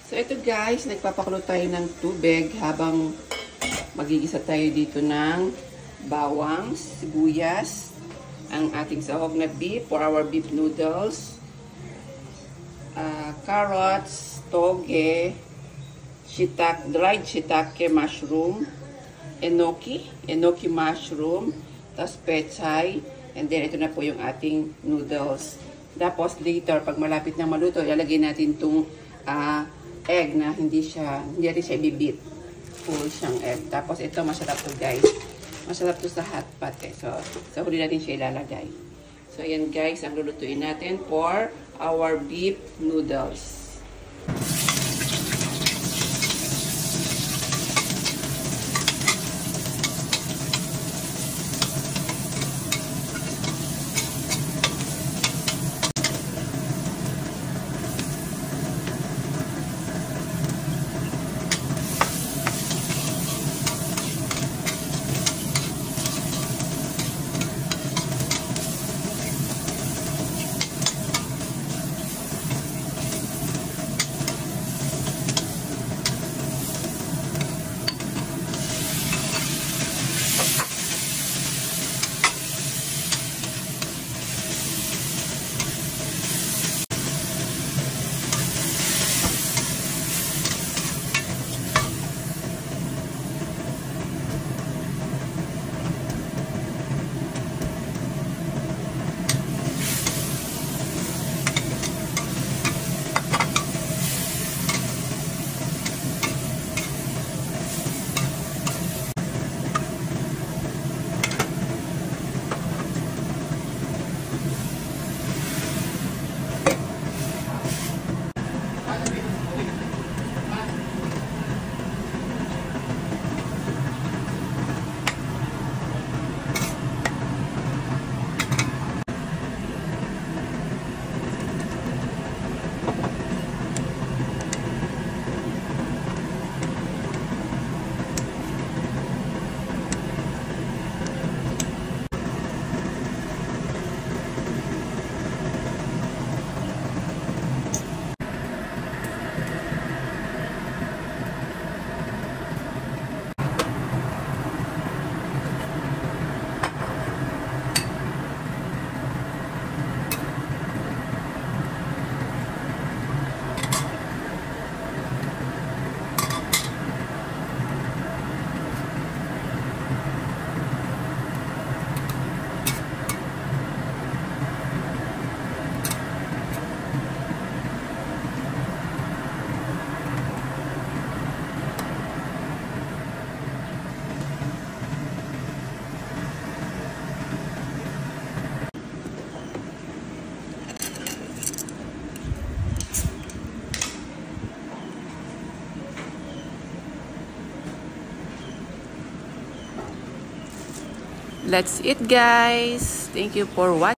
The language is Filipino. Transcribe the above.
So, ito guys, nagpapakulo tayo ng tubig habang magigisa tayo dito ng bawang, sibuyas, ang ating sahog na beef for our beef noodles, carrots, toge, dried shiitake mushroom, enoki mushroom, tapos pechay, and then ito na po yung ating noodles. Tapos later, pag malapit na maluto, ilalagay natin itong egg na hindi natin siya ibibit. Full siyang egg. Tapos ito, masarap to guys. Masarap to sa hot pot eh. So, sa huli natin siya ilalagay. So, ayan guys, ang lulutuin natin for our beef noodles. That's it guys. Thank you for watching.